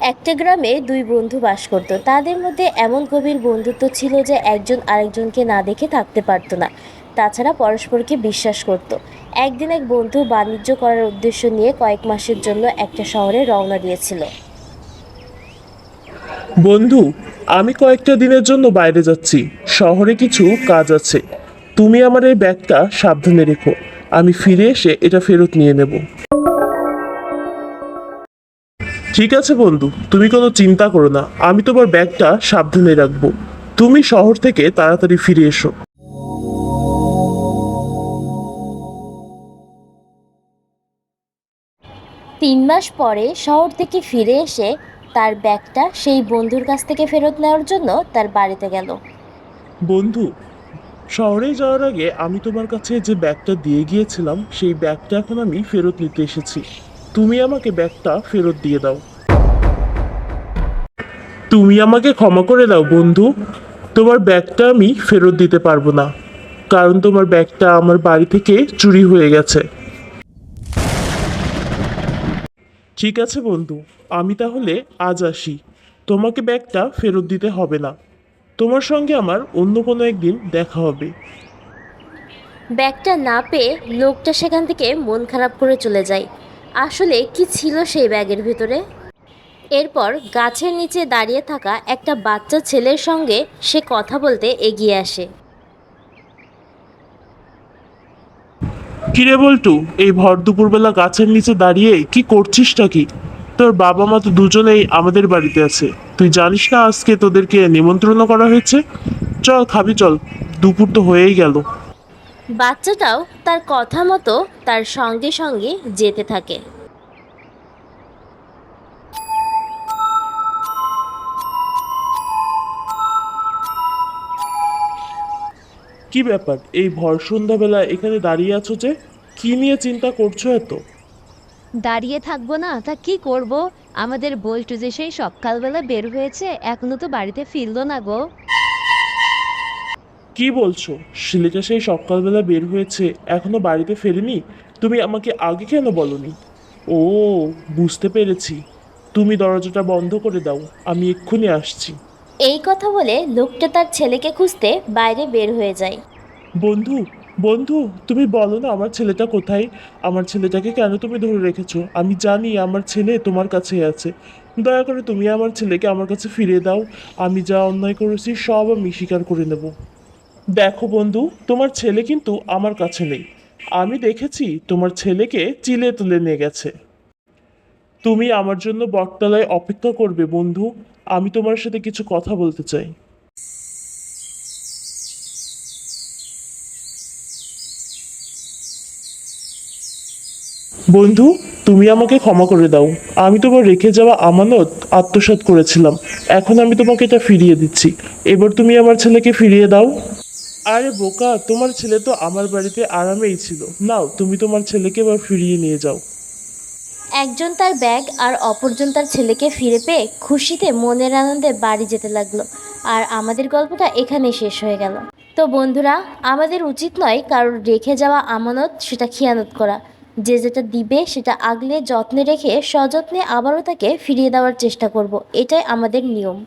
একটা গ্রামে দুই বন্ধু বাস করত। তাদের মধ্যে এমন গভীর বন্ধুত্ব ছিল যে একজন আরেকজনকে না দেখে থাকতে পারতো না। তাছাড়া পরস্পরকে বিশ্বাস করত। একদিন এক বন্ধু বাণিজ্য করার উদ্দেশ্য নিয়ে কয়েক মাসের জন্য একটা শহরে রওনা দিয়েছিল। বন্ধু, আমি কয়েকটা দিনের জন্য বাইরে যাচ্ছি। শহরে কিছু কাজ আছে। তুমি আমার এই ব্যাগটা সাবধানে রেখো। আমি ফিরে এসে এটা ফেরত নিয়ে নেব। ঠিক আছে বন্ধু, তুমি কোনো চিন্তা করো না। আমি তোমার ব্যাগটা সাবধানে রাখবো। তুমি শহর থেকে তাড়াতাড়ি ফিরে এসো। 3 মাস পরে শহর থেকে ফিরে এসে তার ব্যাগটা সেই বন্ধুর কাছ থেকে ফেরত নেওয়ার জন্য তার বাড়িতে গেল। বন্ধু, শহরে যাওয়ার আগে আমি তোমার কাছে যে ব্যাগটা দিয়ে গিয়েছিলাম সেই ব্যাগটা এখন আমি ফেরত নিতে এসেছি। তুমি আমাকে ব্যাগটা ফেরত দিয়ে দাও। তুমি আমাকে ক্ষমা করে দাও বন্ধু। তোমার ব্যাগটা আমি ফেরত দিতে পারবো না, কারণ তোমার ব্যাগটা আমার বাড়ি থেকে চুরি হয়ে গেছে। ঠিক আছে বন্ধু, আমি তাহলে আজ আসি। তোমাকে ব্যাগটা ফেরত দিতে হবে না। তোমার সঙ্গে আমার অন্য কোনো একদিন দেখা হবে। ব্যাগটা না পেয়ে লোকটা সেখান থেকে মন খারাপ করে চলে যায়। আসলে কি ছিল সেই ব্যাগের ভিতরে? এরপর গাছের নিচে দাঁড়িয়ে থাকা একটা বাচ্চা ছেলের সঙ্গে সে কথা বলতে এগিয়ে আসে। কিরে বল্টু, এই ভর দুপুরবেলা গাছের নিচে দাঁড়িয়ে কি করছিসটা কি? তোর বাবা মা তো দুজনেই আমাদের বাড়িতে আছে। তুই জানিস না আজকে তোদেরকে নিমন্ত্রণ করা হয়েছে? চল খাবি চল, দুপুর তো হয়েই গেল। বাচ্চাটাও তার কথা মতো তার সঙ্গে সঙ্গে যেতে থাকে। কি ব্যাপার, এই ভর সন্ধ্যাবেলা এখানে দাঁড়িয়ে আছো যে? কি নিয়ে চিন্তা করছো এত? দাঁড়িয়ে থাকবো না তা কি করব? আমাদের বল্টু যে সেই সকালবেলা বের হয়েছে, এখনো তো বাড়িতে ফিরলো না গো। কি বলছো? ছেলেটা সেই সকালবেলা বের হয়েছে, এখনো বাড়িতে ফেরেনি? তুমি আমাকে আগে কেন বলনি? ও, বুঝতে পেরেছি। তুমি দরজাটা বন্ধ করে দাও, আমি এক্ষুনি আসছি। এই কথা বলে লোকটা তার ছেলেকে খুঁজতে বাইরে বের হয়ে যায়। বন্ধু, বন্ধু, তুমি বলো না আমার ছেলেটা কোথায়? আমার ছেলেটাকে কেন তুমি ধরে রেখেছো? আমি জানি আমার ছেলে তোমার কাছেই আছে। দয়া করে তুমি আমার ছেলেকে আমার কাছে ফিরিয়ে দাও। আমি যা অন্যায় করেছি সব আমি স্বীকার করে নেব। দেখো বন্ধু, তোমার ছেলে কিন্তু আমার কাছে নেই। আমি দেখেছি তোমার ছেলেকে চিলে তুলে নিয়ে গেছে। তুমি আমার জন্য বটতলায় অপেক্ষা করবে বন্ধু। আমি তোমার সাথে কিছু কথা বলতে চাই। বন্ধু, তুমি আমাকে ক্ষমা করে দাও। আমি তোমার রেখে যাওয়া আমানত আত্মসাৎ করেছিলাম। এখন আমি তোমাকে এটা ফিরিয়ে দিচ্ছি। এবার তুমি আমার ছেলেকে ফিরিয়ে দাও। আরে বোকা, তোমার ছেলে তো আমার বাড়িতে আরামেই ছিল। নাও, তুমি তোমার ছেলেকে এবার ফিরিয়ে নিয়ে যাও। একজন তার ব্যাগ আর অপরজন তার ছেলেকে ফিরে পেয়ে খুশিতে মনের আনন্দে বাড়ি যেতে লাগলো। আর আমাদের গল্পটা এখানেই শেষ হয়ে গেল। তো বন্ধুরা, আমাদের উচিত নয় কারোর রেখে যাওয়া আমানত সেটা খেয়ানত করা। যে যেটা দিবে সেটা আগলে যত্নে রেখে সযত্নে আবারও তাকে ফিরিয়ে দেওয়ার চেষ্টা করব, এটাই আমাদের নিয়ম।